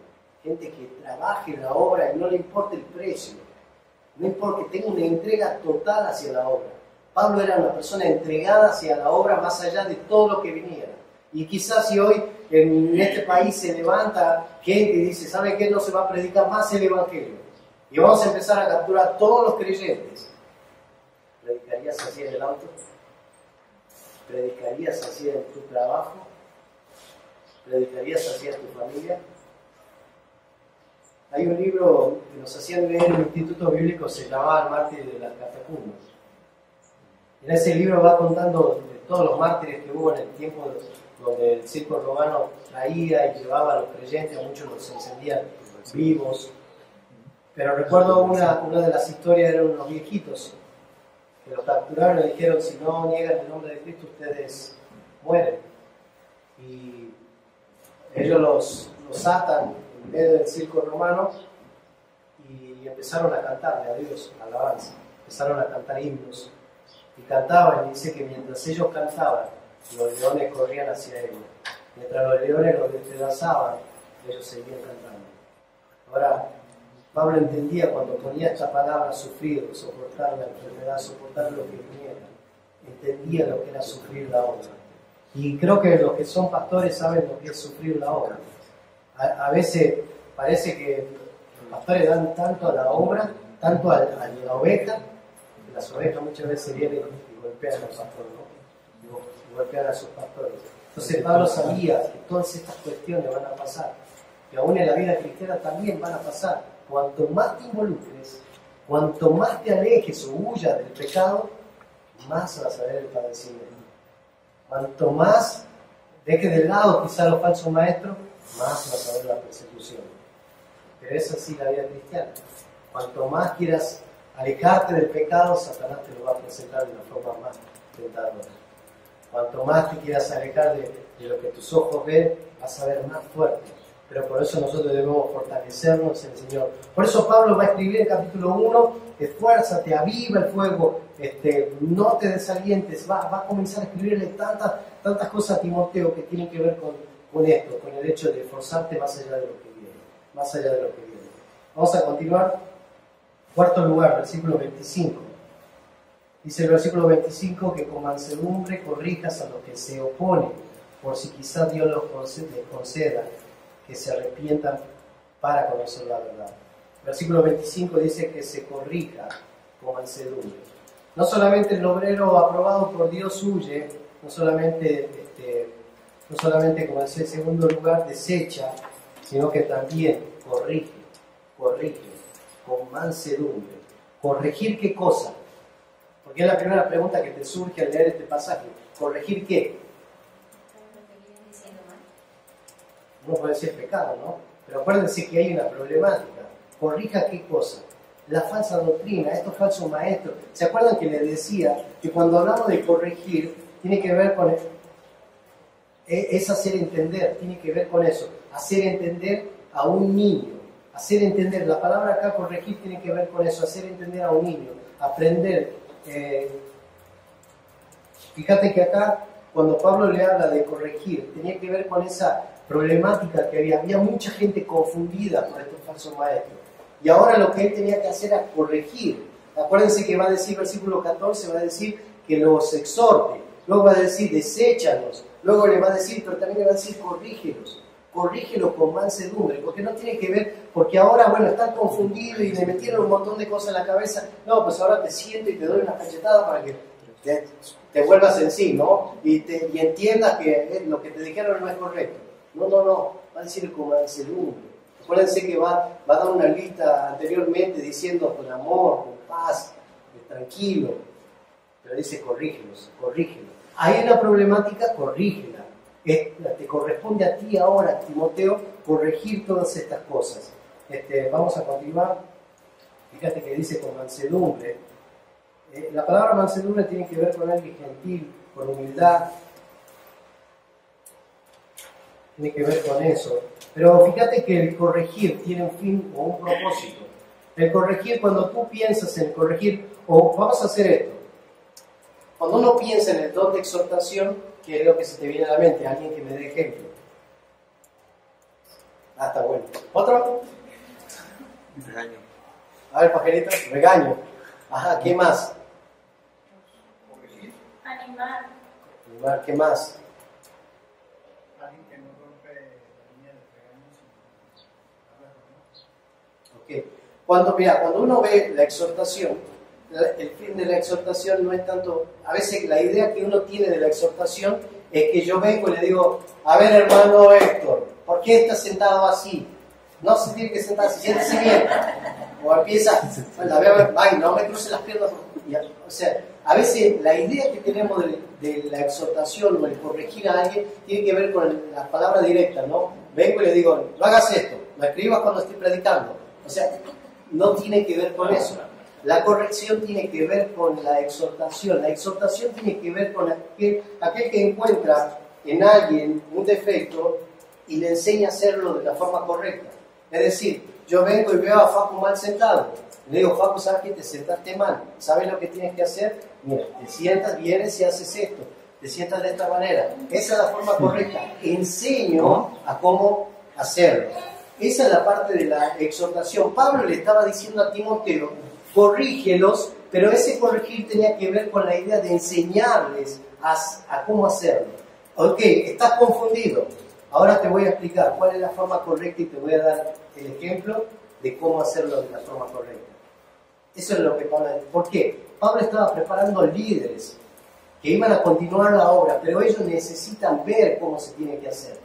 gente que trabaje en la obra y no le importa el precio. No importa que tenga una entrega total hacia la obra. Pablo era una persona entregada hacia la obra más allá de todo lo que viniera. Y quizás si hoy en este país se levanta gente y dice, ¿sabe qué? No se va a predicar más el Evangelio. Y vamos a empezar a capturar a todos los creyentes. ¿Predicarías así en el auto? ¿Predicarías así en tu trabajo? ¿Predicarías así a tu familia? Hay un libro que nos hacían leer en el Instituto Bíblico, se llamaba El mártir de las catacumbas. En ese libro va contando de todos los mártires que hubo en el tiempo donde el circo romano traía y llevaba a los creyentes, a muchos los encendían vivos. Pero recuerdo una de las historias, eran unos viejitos que los capturaron y dijeron, si no niegan el nombre de Cristo, ustedes mueren. Y ellos los atan en medio del circo romano y empezaron a cantarle a Dios, alabanza, empezaron a cantar himnos y cantaban, y dice que mientras ellos cantaban los leones corrían hacia ellos, mientras los leones los despedazaban ellos seguían cantando. Ahora, Pablo entendía cuando ponía esta palabra sufrir, soportar la enfermedad, soportar lo que viniera, entendía lo que era sufrir la obra. Y creo que los que son pastores saben lo que es sufrir la obra. A veces parece que los pastores dan tanto a la obra, tanto a la oveja, que las ovejas muchas veces vienen y golpean a los pastores, ¿no? Y golpean a sus pastores. Entonces Pablo sabía que todas estas cuestiones van a pasar, que aún en la vida cristiana también van a pasar. Cuanto más te involucres, cuanto más te alejes o huyas del pecado, más vas a ver el padecimiento. Cuanto más dejes de lado quizá los falsos maestros, más vas a ver la persecución. Pero es así la vida cristiana. Cuanto más quieras alejarte del pecado, Satanás te lo va a presentar de una forma más tentadora. Cuanto más te quieras alejar de lo que tus ojos ven, vas a ver más fuerte. Pero por eso nosotros debemos fortalecernos en el Señor. Por eso Pablo va a escribir en capítulo 1, esfuérzate, aviva el fuego, no te desalientes, va a comenzar a escribirle tantas cosas a Timoteo que tienen que ver con esto, con el hecho de esforzarte más allá de lo que viene, más allá de lo que viene. Vamos a continuar. Cuarto lugar, versículo 25. Dice el versículo 25 que con mansedumbre corrijas a los que se oponen, por si quizás Dios les conceda que se arrepientan para conocer la verdad. Versículo 25 dice que se corrija con mansedumbre. No solamente el obrero aprobado por Dios huye, no solamente como decía en segundo lugar, desecha, sino que también corrige con mansedumbre. ¿Corregir qué cosa? Porque es la primera pregunta que te surge al leer este pasaje. ¿Corregir qué? Uno puede decir pecado, ¿no? Pero acuérdense que hay una problemática. ¿Corrija qué cosa? La falsa doctrina, estos falsos maestros. ¿Se acuerdan que les decía que cuando hablamos de corregir, tiene que ver con es hacer entender, tiene que ver con eso, hacer entender a un niño, hacer entender, la palabra acá corregir tiene que ver con eso, hacer entender a un niño, aprender. Fíjate que acá, cuando Pablo le habla de corregir, tenía que ver con esa problemática que había mucha gente confundida por estos falsos maestros, y ahora lo que él tenía que hacer era corregir. Acuérdense que va a decir, versículo 14, va a decir que los exhorte, luego va a decir deséchalos, luego le va a decir, pero también le va a decir corrígelos con mansedumbre, porque no tiene que ver, porque ahora, bueno, están confundidos y le metieron un montón de cosas en la cabeza. No, pues ahora te siento y te doy una cachetada para que te vuelvas en sí, ¿no? Y entiendas que lo que te dijeron no es correcto. No, va a decir con mansedumbre. Acuérdense que va a dar una lista anteriormente diciendo con amor, con paz, tranquilo, pero dice corrígelos. Hay una problemática, corrígela. Te corresponde a ti ahora, Timoteo, corregir todas estas cosas. Vamos a continuar. Fíjate que dice con mansedumbre. La palabra mansedumbre tiene que ver con alguien gentil, con humildad. Tiene que ver con eso. Pero fíjate que el corregir tiene un fin o un propósito. El corregir, cuando tú piensas en corregir, o vamos a hacer esto. Cuando uno piensa en el don de exhortación, ¿qué es lo que se te viene a la mente? Alguien que me dé ejemplo. Está bueno. ¿Otro? Regaño. A ver, pajarito, regaño. Ajá, ¿qué más? Animar. Animar, ¿qué más? Alguien que no rompe la línea de regaño, Ok. Cuando uno ve la exhortación, el fin de la exhortación no es tanto, a veces la idea que uno tiene de la exhortación es que yo vengo y le digo, a ver hermano Héctor, ¿por qué estás sentado así? No se tiene que sentar, siéntese bien. O empieza, la veo, ay, no me cruce las piernas. O sea, a veces la idea que tenemos de la exhortación o el corregir a alguien tiene que ver con la palabra directa, ¿no? Vengo y le digo, no hagas esto, no escribas cuando estoy predicando. O sea, no tiene que ver con eso. La corrección tiene que ver con la exhortación. La exhortación tiene que ver con aquel que encuentra en alguien un defecto y le enseña a hacerlo de la forma correcta. Es decir, yo vengo y veo a Facu mal sentado. Le digo, Facu, ¿sabes que te sentaste mal? ¿Sabes lo que tienes que hacer? Mira, te sientas, vienes y haces esto. Te sientas de esta manera. Esa es la forma correcta. Enseño a cómo hacerlo. Esa es la parte de la exhortación. Pablo le estaba diciendo a Timoteo, corrígelos, pero ese corregir tenía que ver con la idea de enseñarles a cómo hacerlo. Ok, estás confundido. Ahora te voy a explicar cuál es la forma correcta y te voy a dar el ejemplo de cómo hacerlo de la forma correcta. Eso es lo que Pablo... ¿Por qué? Pablo estaba preparando líderes que iban a continuar la obra, pero ellos necesitan ver cómo se tiene que hacer.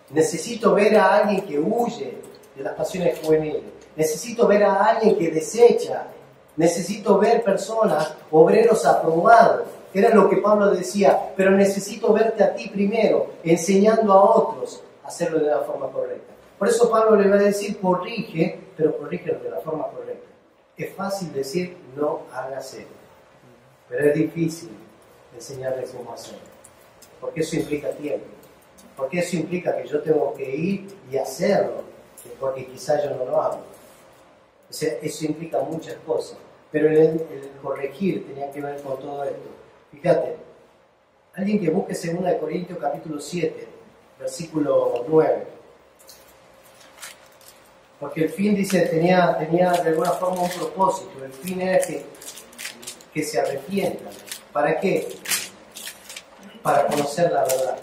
Necesito ver a alguien que huye de las pasiones juveniles. Necesito ver a alguien que desecha. Necesito ver personas, obreros aprobados. Era lo que Pablo decía, pero necesito verte a ti primero, enseñando a otros a hacerlo de la forma correcta. Por eso Pablo le va a decir, corrige, pero corrígelo de la forma correcta. Es fácil decir, no hagas esto, pero es difícil enseñarles cómo hacerlo, porque eso implica tiempo, porque eso implica que yo tengo que ir y hacerlo, porque quizás yo no lo hago. O sea, eso implica muchas cosas, pero el corregir tenía que ver con todo esto. Fíjate, alguien que busque 2 Corintios capítulo 7, versículo 9. Porque el fin, dice, tenía de alguna forma un propósito. El fin era que se arrepientan. ¿Para qué? Para conocer la verdad.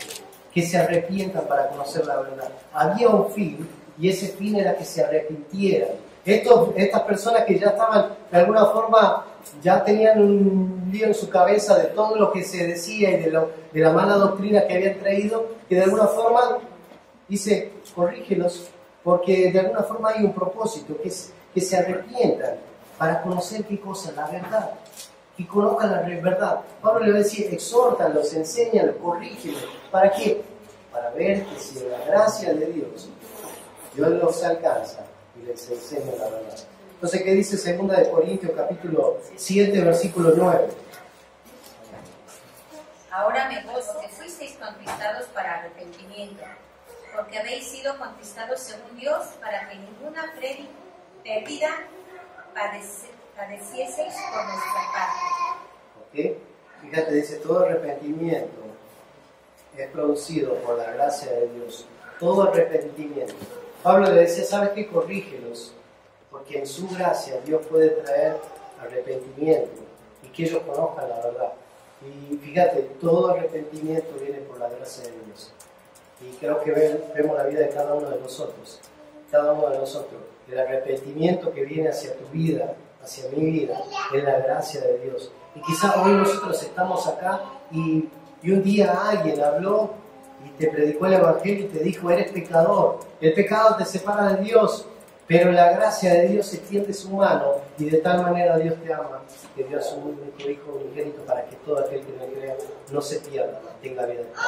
Que se arrepientan para conocer la verdad. Había un fin, y ese fin era que se arrepintieran. Estas personas que ya estaban, de alguna forma, ya tenían un lío en su cabeza de todo lo que se decía y de la mala doctrina que habían traído, que de alguna forma, dice, corrígelos, porque de alguna forma hay un propósito, que se arrepientan para conocer qué cosa, la verdad, que conozcan la verdad. Pablo le va a decir, exhórtalos, enséñalos, corrígelos. ¿Para qué? Para ver que si en la gracia de Dios los alcanza y les enseña la verdad. Entonces, ¿qué dice 2 Corintios capítulo 7, versículo 9? Ahora me gozo que fuisteis conquistados para arrepentimiento, porque habéis sido conquistados según Dios, para que ninguna pérdida padecieseis por nuestra parte. ¿Ok? Fíjate, dice, todo arrepentimiento es producido por la gracia de Dios. Todo arrepentimiento. Pablo le decía, ¿sabes qué? Corrígelos, porque en su gracia Dios puede traer arrepentimiento y que ellos conozcan la verdad. Y fíjate, todo arrepentimiento viene por la gracia de Dios. Y creo que vemos la vida de cada uno de nosotros. Cada uno de nosotros. El arrepentimiento que viene hacia tu vida, hacia mi vida, es la gracia de Dios. Y quizás hoy nosotros estamos acá y un día alguien habló y te predicó el Evangelio y te dijo, eres pecador. El pecado te separa de Dios, pero la gracia de Dios extiende su mano y de tal manera Dios te ama, que dio a su único Hijo unigénito para que todo aquel que le crea no se pierda, tenga vida eterna.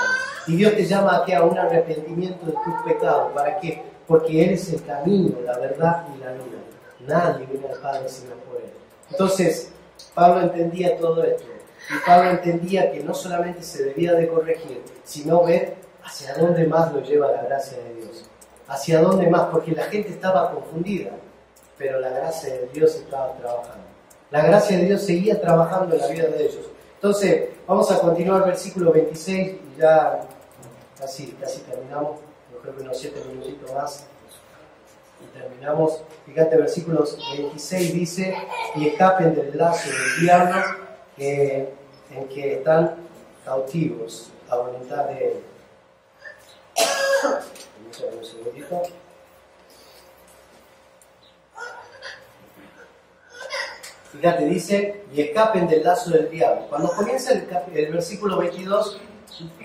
Y Dios te llama aquí a un arrepentimiento de tus pecados. ¿Para qué? Porque Él es el camino, la verdad y la vida. Nadie viene al Padre sino por Él. Entonces, Pablo entendía todo esto. Y Pablo entendía que no solamente se debía de corregir, sino ver hacia dónde más lo lleva la gracia de Dios. Hacia dónde más, porque la gente estaba confundida, pero la gracia de Dios estaba trabajando. La gracia de Dios seguía trabajando en la vida de ellos. Entonces, vamos a continuar versículo 26 y ya casi terminamos. Yo creo que unos 7 minutitos más y terminamos. Fíjate, versículos 26 dice, y escapen del lazo del diablo en que están cautivos a voluntad de Él. Un segundito. Fíjate, dice, y escapen del lazo del diablo. Cuando comienza el versículo 22,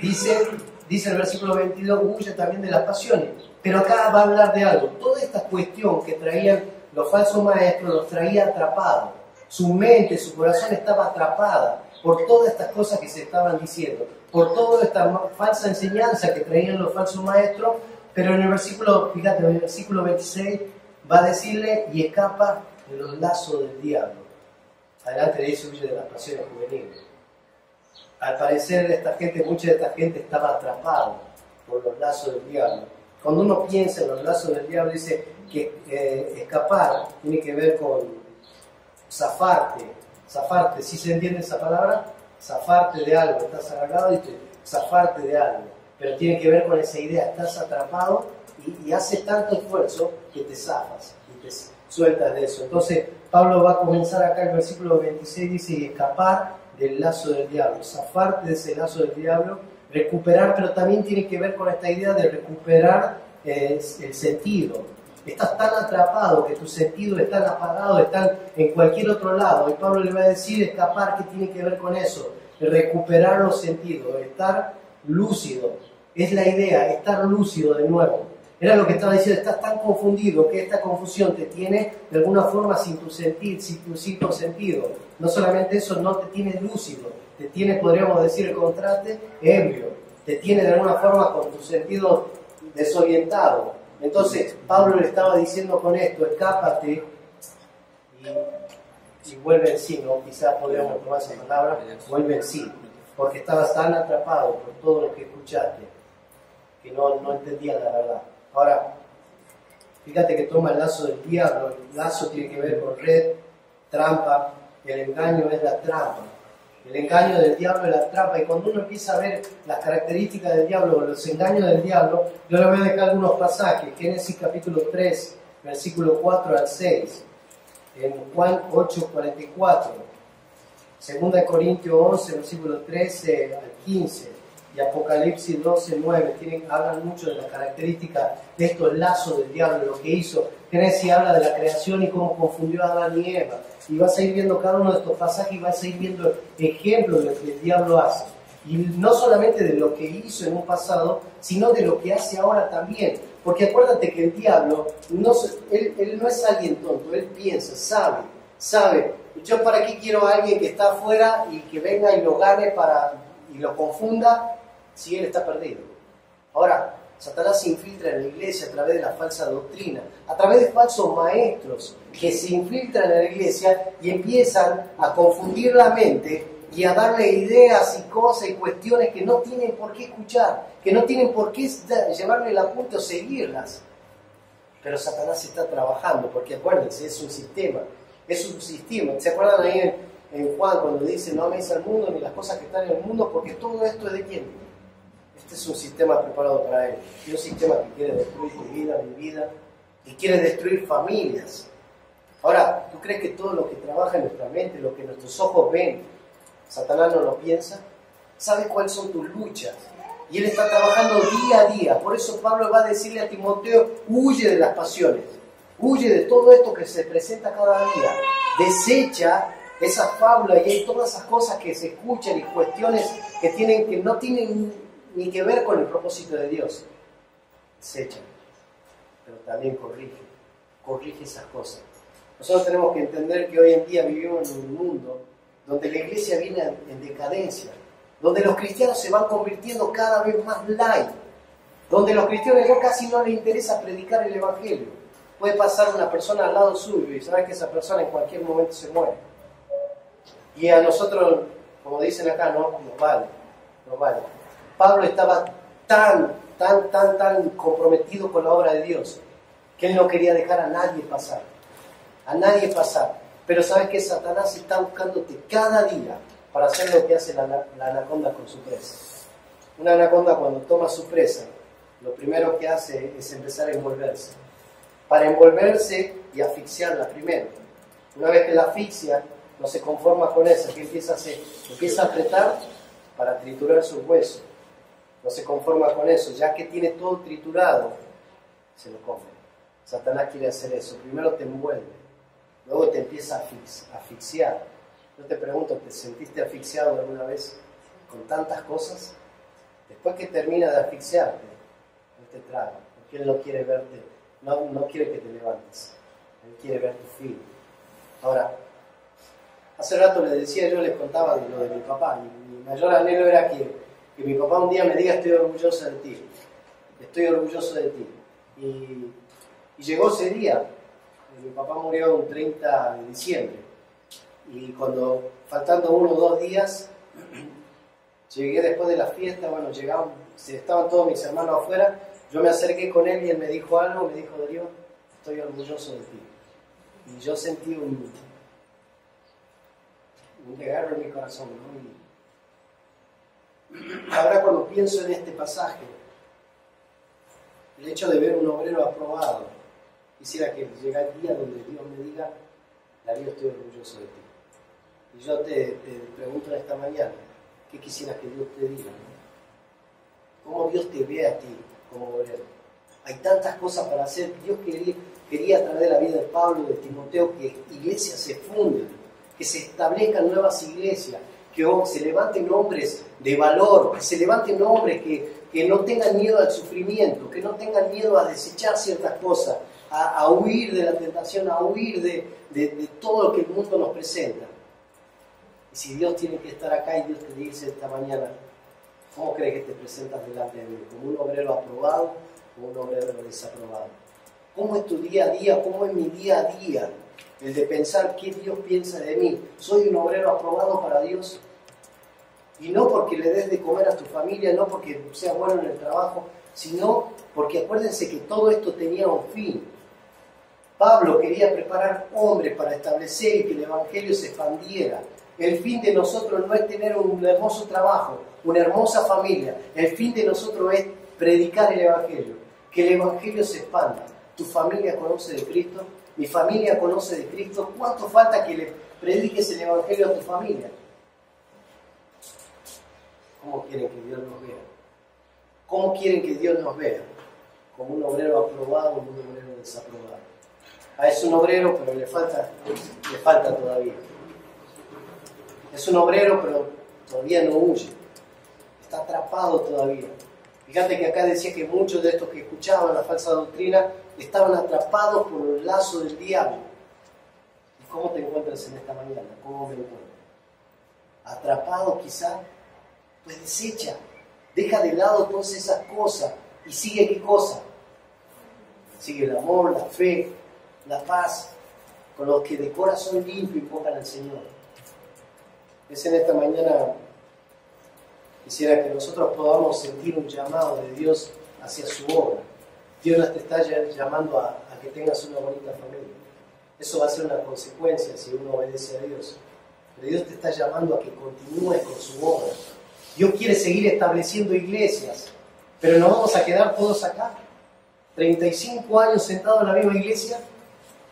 dice el versículo 22, huye también de las pasiones. Pero acá va a hablar de algo. Toda esta cuestión que traían los falsos maestros los traía atrapados. Su mente, su corazón estaba atrapada por todas estas cosas que se estaban diciendo, por toda esta falsa enseñanza que traían los falsos maestros. Pero en el versículo, fíjate, en el versículo 26 va a decirle, y escapa de los lazos del diablo. Adelante de eso huye de las pasiones juveniles. Al parecer mucha de esta gente estaba atrapada por los lazos del diablo. Cuando uno piensa en los lazos del diablo, dice que escapar tiene que ver con zafarte. Zafarte, ¿sí se entiende esa palabra? Zafarte de algo, estás agarrado y zafarte de algo. pero tiene que ver con esa idea, estás atrapado y haces tanto esfuerzo que te zafas y te sueltas de eso. Entonces Pablo va a comenzar acá, el versículo 26 dice, y escapar del lazo del diablo, zafarte de ese lazo del diablo, recuperar, pero también tiene que ver con esta idea de recuperar el sentido. Estás tan atrapado que tus sentidos están apagados, están en cualquier otro lado. Y Pablo le va a decir escapar, que tiene que ver con eso, recuperar los sentidos, estar lúcido. Es la idea, estar lúcido de nuevo. Era lo que estaba diciendo, estás tan confundido que esta confusión te tiene de alguna forma sin tu sentido. No solamente eso, no te tiene lúcido, te tiene, podríamos decir el contraste, ebrio. Te tiene de alguna forma con tu sentido desorientado. Entonces, Pablo le estaba diciendo con esto, escápate y vuelve en sí, ¿no? Quizás podríamos tomar esa palabra, vuelve en sí, porque estabas tan atrapado por todo lo que escuchaste que no entendías la verdad. Ahora, fíjate que toma el lazo del diablo, el lazo tiene que ver con red, trampa, el engaño es la trampa. El engaño del diablo es la trampa, y cuando uno empieza a ver las características del diablo, los engaños del diablo, yo le voy a dejar algunos pasajes, Génesis capítulo 3, versículo 4 al 6, en Juan 8, 44, 2 Corintios 11, versículo 13 al 15, y Apocalipsis 12, 9, hablan mucho de las características de estos lazos del diablo, lo que hizo. Génesis habla de la creación y cómo confundió a Adán y Eva. Y vas a ir viendo cada uno de estos pasajes y vas a ir viendo ejemplos de lo que el diablo hace. Y no solamente de lo que hizo en un pasado, sino de lo que hace ahora también. Porque acuérdate que el diablo, él no es alguien tonto, él piensa, sabe. Yo para qué quiero a alguien que está afuera y que venga y lo gane y lo confunda si él está perdido. Ahora, Satanás se infiltra en la iglesia a través de la falsa doctrina, a través de falsos maestros que se infiltran en la iglesia y empiezan a confundir la mente y a darle ideas y cosas y cuestiones que no tienen por qué escuchar, que no tienen por qué llevarle el apunte o seguirlas. Pero Satanás está trabajando, porque acuérdense, es un sistema. ¿Se acuerdan ahí en Juan cuando dice no améis al mundo ni las cosas que están en el mundo, porque todo esto es de quién? Este es un sistema preparado para él. Y un sistema que quiere destruir tu vida, mi vida, y quiere destruir familias. Ahora, ¿tú crees que todo lo que trabaja en nuestra mente, lo que nuestros ojos ven, Satanás no lo piensa? ¿Sabe cuáles son tus luchas? Y él está trabajando día a día. Por eso Pablo va a decirle a Timoteo, huye de las pasiones, huye de todo esto que se presenta cada día, desecha esa fábula y hay todas esas cosas que se escuchan y cuestiones que no tienen ni que ver con el propósito de Dios. Desecha, pero también corrige esas cosas. Nosotros tenemos que entender que hoy en día vivimos en un mundo donde la iglesia viene en decadencia, donde los cristianos se van convirtiendo cada vez más light, donde los cristianos ya casi no les interesa predicar el evangelio. Puede pasar una persona al lado suyo y saber que esa persona en cualquier momento se muere. Y a nosotros, como dicen acá, nos vale. Pablo estaba tan comprometido con la obra de Dios que él no quería dejar a nadie pasar. Pero sabes que Satanás está buscándote cada día para hacer lo que hace la anaconda con su presa. Una anaconda, cuando toma su presa, lo primero que hace es empezar a envolverse. Para envolverse y asfixiarla primero. Una vez que la asfixia, no se conforma con eso. ¿Qué empieza a hacer? Empieza a apretar para triturar sus huesos. No se conforma con eso. Ya que tiene todo triturado, se lo come. Satanás quiere hacer eso. Primero te envuelve. Luego te empieza a asfixiar. Yo te pregunto, ¿te sentiste asfixiado alguna vez con tantas cosas? Después que termina de asfixiarte, Él te traga. Porque Él no quiere verte, no quiere que te levantes. Él quiere ver tu fin. Ahora, hace rato les contaba de lo de mi papá. Mi mayor anhelo era que mi papá un día me diga: estoy orgulloso de ti. Y llegó ese día. Mi papá murió un 30 de diciembre. Y cuando, faltando 1 o 2 días, llegué después de la fiesta, estaban todos mis hermanos afuera, yo me acerqué con él y él me dijo algo, me dijo: Darío, estoy orgulloso de ti. Y yo sentí un desgarro en mi corazón, ¿no? Ahora cuando pienso en este pasaje, el hecho de ver un obrero aprobado, quisiera que llegue el día donde Dios me diga, Darío, estoy orgulloso de ti. Y yo te pregunto esta mañana, ¿qué quisieras que Dios te diga? ¿Cómo Dios te ve a ti como obrero? Hay tantas cosas para hacer. Dios quería a través de la vida de Pablo, de Timoteo, que iglesias se funden, que se establezcan nuevas iglesias, que se levanten hombres de valor, que se levanten hombres que no tengan miedo al sufrimiento, que no tengan miedo a desechar ciertas cosas, a huir de la tentación, a huir de todo lo que el mundo nos presenta. Y si Dios tiene que estar acá y Dios te dice esta mañana, ¿cómo crees que te presentas delante de mí? ¿Como un obrero aprobado o un obrero desaprobado? ¿Cómo es tu día a día? ¿Cómo es mi día a día? El de pensar qué Dios piensa de mí. ¿Soy un obrero aprobado para Dios? Y no porque le des de comer a tu familia, no porque seas bueno en el trabajo, sino porque acuérdense que todo esto tenía un fin. Pablo quería preparar hombres para establecer y que el evangelio se expandiera. El fin de nosotros no es tener un hermoso trabajo, una hermosa familia. El fin de nosotros es predicar el evangelio, que el evangelio se expanda. ¿Tu familia conoce de Cristo? ¿Mi familia conoce de Cristo? ¿Cuánto falta que le prediques el evangelio a tu familia? ¿Cómo quieren que Dios nos vea? ¿Cómo quieren que Dios nos vea? ¿Como un obrero aprobado o un obrero desaprobado? Es un obrero, pero le falta todavía. Es un obrero, pero todavía no huye. Está atrapado todavía. Fíjate que acá decía que muchos de estos que escuchaban la falsa doctrina estaban atrapados por el lazo del diablo. ¿Y cómo te encuentras en esta mañana? ¿Cómo me encuentro? ¿Atrapado quizá? Pues desecha. Deja de lado todas esas cosas y sigue ¿qué cosa? Sigue el amor, la fe, la paz, con los que de corazón limpio invocan al Señor. Es en esta mañana, quisiera que nosotros podamos sentir un llamado de Dios hacia su obra. Dios nos está llamando a que tengas una bonita familia. Eso va a ser una consecuencia si uno obedece a Dios. Pero Dios te está llamando a que continúes con su obra. Dios quiere seguir estableciendo iglesias, pero ¿nos vamos a quedar todos acá? 35 años sentados en la misma iglesia.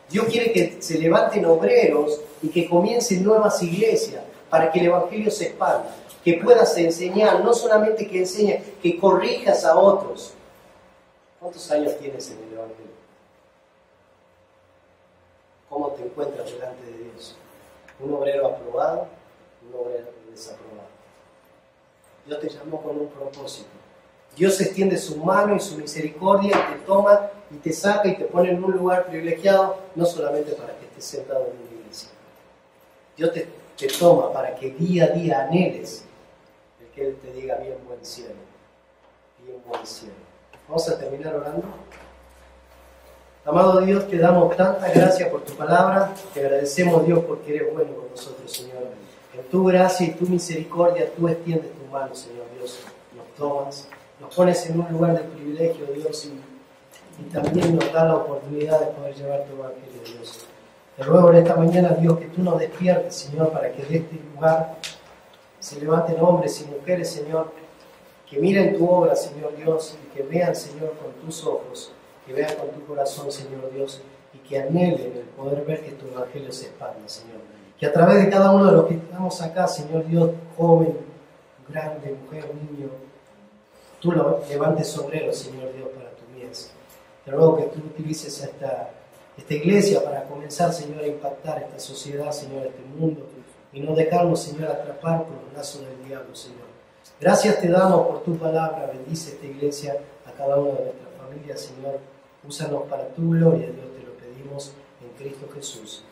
Dios quiere que se levanten obreros y que comiencen nuevas iglesias para que el evangelio se expanda, que puedas enseñar, no solamente que enseñes, que corrijas a otros. ¿Cuántos años tienes en el evangelio? ¿Cómo te encuentras delante de Dios? ¿Un obrero aprobado? ¿Un obrero desaprobado? Dios te llamó con un propósito. Dios extiende su mano y su misericordia y te toma y te saca y te pone en un lugar privilegiado, no solamente para que estés sentado en una iglesia. Dios te toma para que día a día anheles el que Él te diga bien buen cielo, bien buen cielo. Vamos a terminar orando. Amado Dios, te damos tanta gracia por tu palabra, te agradecemos Dios porque eres bueno con nosotros, Señor. En tu gracia y tu misericordia tú extiendes tu mano, Señor Dios, nos tomas, nos pones en un lugar de privilegio, Dios, y también nos da la oportunidad de poder llevar tu evangelio, Dios. Te ruego en esta mañana, Dios, que tú nos despiertes, Señor, para que de este lugar se levanten hombres y mujeres, Señor, que miren tu obra, Señor Dios, y que vean, Señor, con tus ojos, que vean con tu corazón, Señor Dios, y que anhelen el poder ver que tu evangelio se expanda, Señor. Que a través de cada uno de los que estamos acá, Señor Dios, joven, grande, mujer, niño, tú lo levantes obreros, Señor Dios, para tu mies. Te ruego que tú utilices esta iglesia para comenzar, Señor, a impactar esta sociedad, Señor, este mundo, y no dejarnos, Señor, atrapar por los lazos del diablo, Señor. Gracias te damos por tu palabra. Bendice esta iglesia, a cada una de nuestras familias, Señor. Úsanos para tu gloria, Dios, te lo pedimos en Cristo Jesús.